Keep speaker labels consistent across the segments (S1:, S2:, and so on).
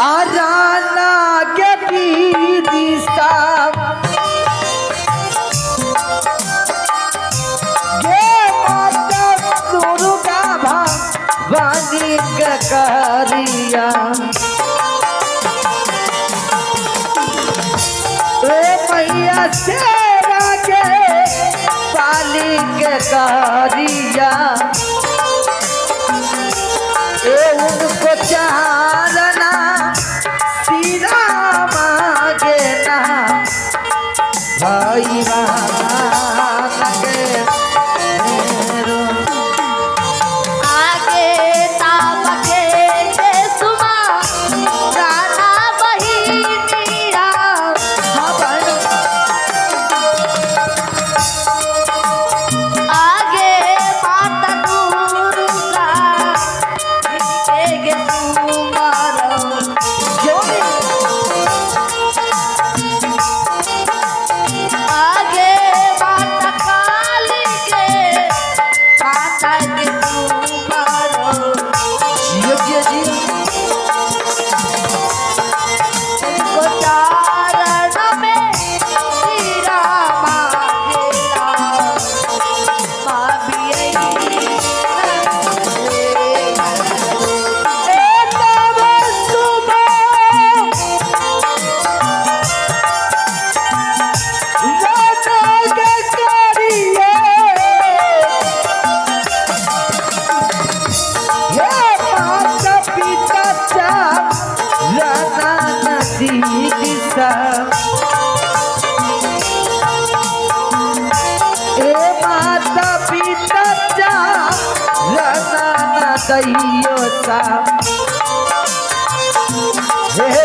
S1: आराना के दिशा ये माता दुर्गा भवानी के करिया ए मैया शेरा के पाली के करिया उनको चारना सीरा मांगे ना भाई सा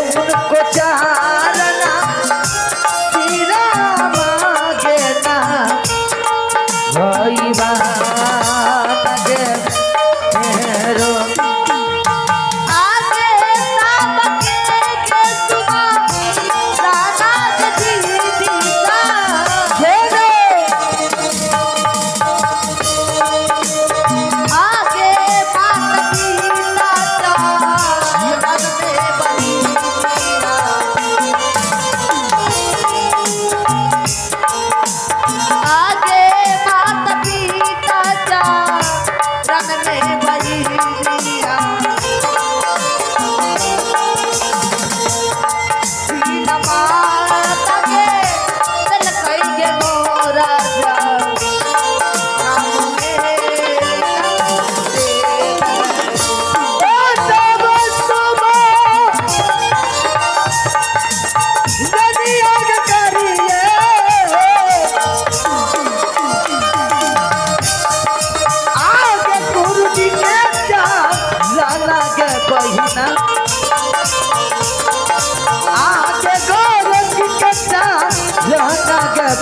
S1: उनको चारना सीरा मांगे ना भाई बागे मेरो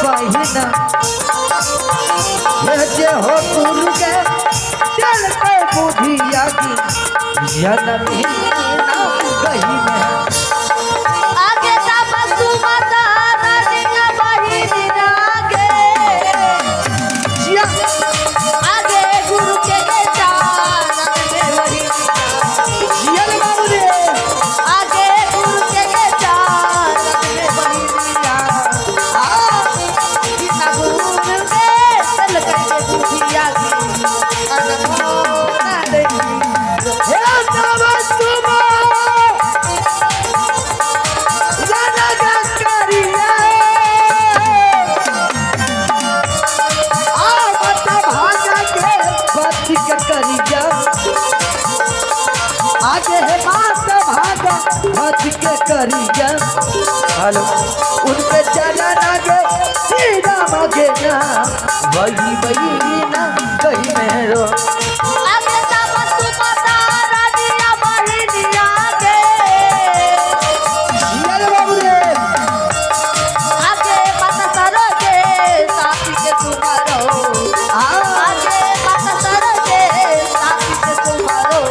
S1: बहिना जे हो गुरु के चल पे बुधिया की जन्म ही ना कहीं में
S2: आगे तपस्सु माता रानी का बहिनी आगे आगे गुरु के चरण में वही
S1: जियल बाबू रे
S2: आगे गुरु के चरण में वही
S1: आगे है माता भागा हाथ के करिया हेलो उन पे चला आगे सीधा मांगे ना वही वही ना कहीं मेरो
S2: आगे तपस्सु माता रानी का बहिनी आगे
S1: जियल बाबू रे
S2: आगे माता सरोजे साथी के तुम्हारो आगे माता सरोजे साथी के तुम्हारो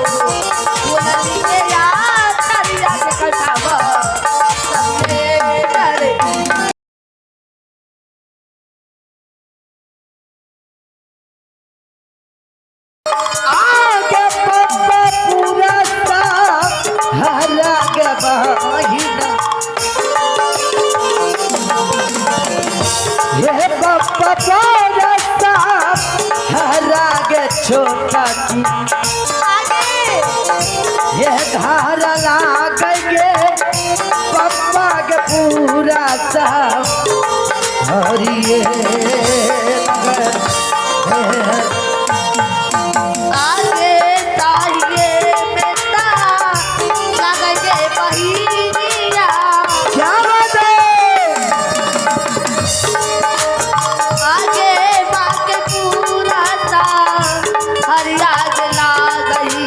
S1: बहिना ये पप्पा रास्ता हरा गे छोटा की ये धार लाग गे पप्पा के पूरा साफ हरिए
S2: आगे चाहिए बेटा लगे बहिनिया
S1: क्या बात है
S2: आगे बाके पूरा सा हरिया जला गई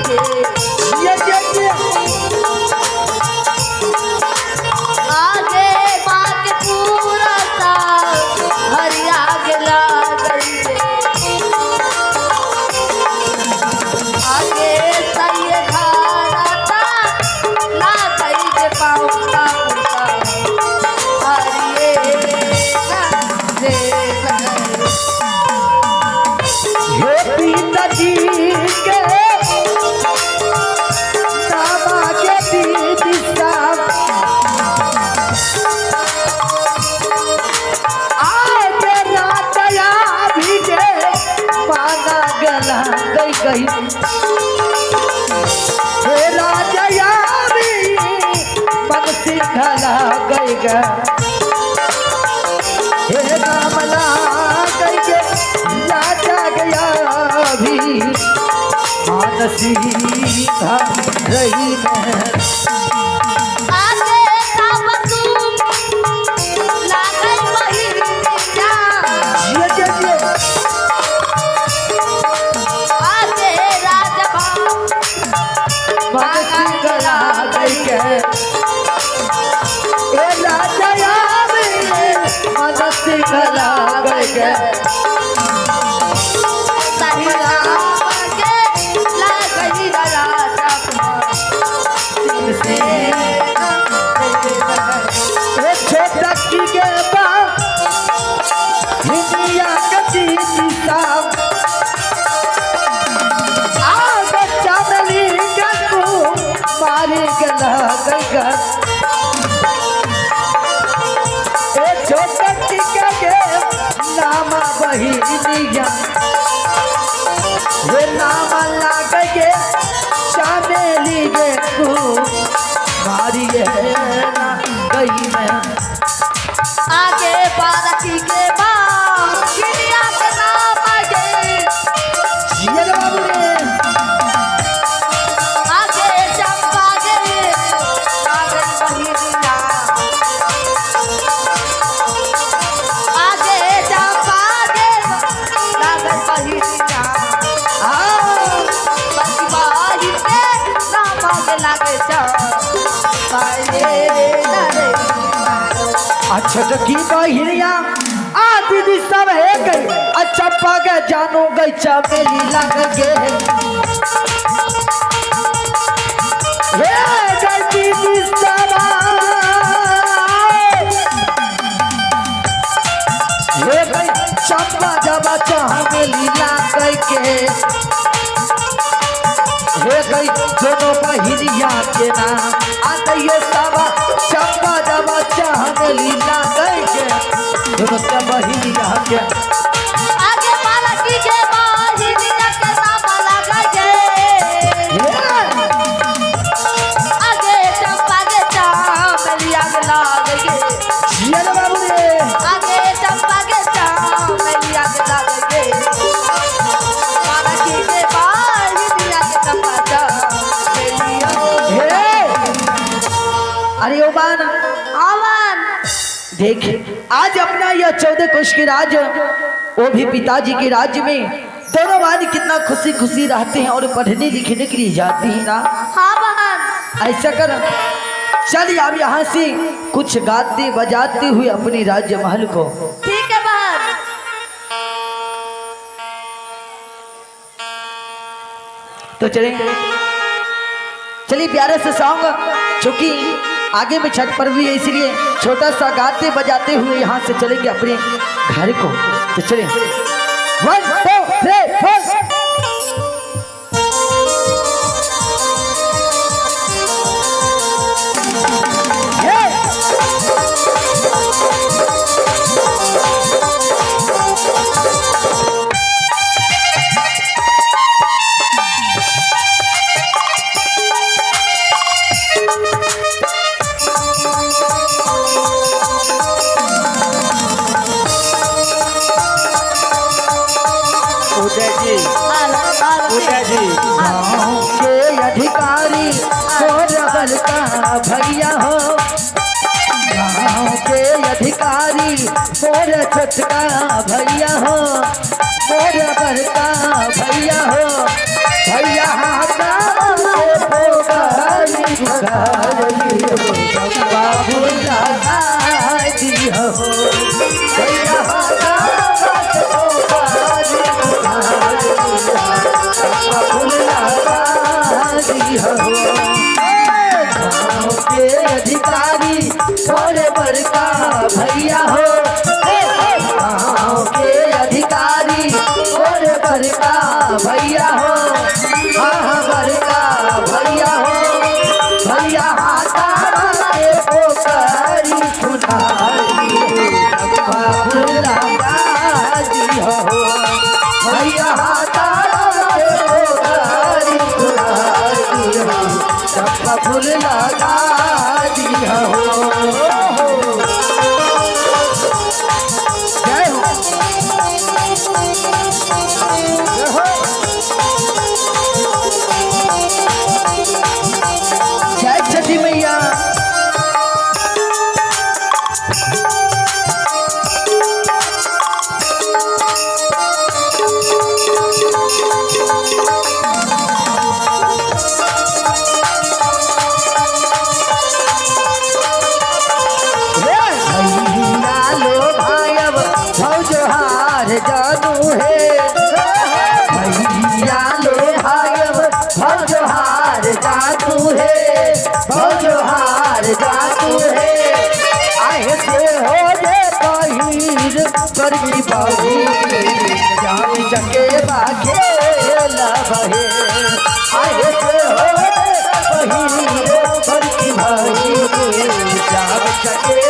S1: ये
S2: आगे बाके पूरा सा हरिया जला गई आगे सही धारा था ला गई के पाऊंगा हरिये दे
S1: हे पिताजी के नामा के दीदी साहब आगे रातया भी जे पाना गला गई हे राजया भी मन सिंघला गई हे रामला गई राजा गया भी मानसी रही में
S2: आगे सब तुम लागल बहिनिया
S1: ये
S2: आगे राजभा
S1: मानसी गला गई हे राजया भी मानसी गला गई
S2: सही आगे लागई राजा
S1: छोटा की के बा हिंदिया कटी साहब आग चांदली गंगू मारी गला गंगा ए छोटा की के नाम बहिनिया हे नाम लाग गे चांदली गंगू मारी ना गई मैं
S2: आगे बालकी के बाद दुनिया के नाम आगे
S1: जिया बाबू रे
S2: आगे चंपा गे आगे बहिनिया आगे चंपा गे आगे बहिनिया बसी बाही पे नाम आगे लागे चंपा गे
S1: अच्छा तो की बहिनिया आ दीदी सब है गई अच्छा पागे जानो गई चमेली लग गे हे गई दीदी सब हे गई चंपा जब चमेली लग के हे गई दोनों बहिनिया के नाम आ गई सब चंपा जब चमेली लग के दोनों सब बहिनिया के
S2: आगे बालकी के बहिनिया के नाम लागे आगे चंपा के चमेलिया के लागे
S1: जिया बाबू रे
S2: आगे चंपा के चमेलिया के लागे बालकी के बहिनिया के चंपा चमेलिया
S1: हे अरे ओ बान
S2: आवन
S1: देख आज अपना यह 14 कोष के राज वो भी पिताजी के राज्य में दोनों भाई कितना खुशी खुशी रहते हैं और पढ़ने लिखने के लिए जाते हैं ना
S2: हाँ बहन
S1: ऐसा कर चल अब यहाँ से कुछ गाते बजाते हुए अपने राज्य महल को
S2: ठीक है बहन
S1: तो चलिए प्यारे से सॉन्ग चूंकि आगे में छठ पर्व भी है इसलिए छोटा सा गाते बजाते हुए यहाँ से चलेंगे अपने घर को। तो चलें 1 2 3 4
S2: आगे
S1: बड़का भैया हो, गाँव के अधिकारी मोर छोटका भैया हो, मोर बड़का भैया हो। भैया हाथा के पोखरी बुझाई बाबू लगा दियो। भैया हाथा के पोखरी बुझाई बाबू लगा दियो। गाँव के अधिकारी मोरे बड़का भैया हो, गाँव के अधिकारी मोरे बड़का भैया हो। हाँ बड़का भैया हो, भैया हाथा के पोखरी खुदाई बाबू लगा दियो। भैया हाथा के पोखरी खुदाई चंपा फूल लगा दिया हो। जय हो, जय छठी मैया। भैया लो भायब भौजहार जानू है, भैया लो भायब भौजहार जानू है, भौजहार जानू है। आए से हो जे पहिर करगी बाबू जान जके बाखे लबहे। आए से हो जे पहिर करगी बाबू जान जके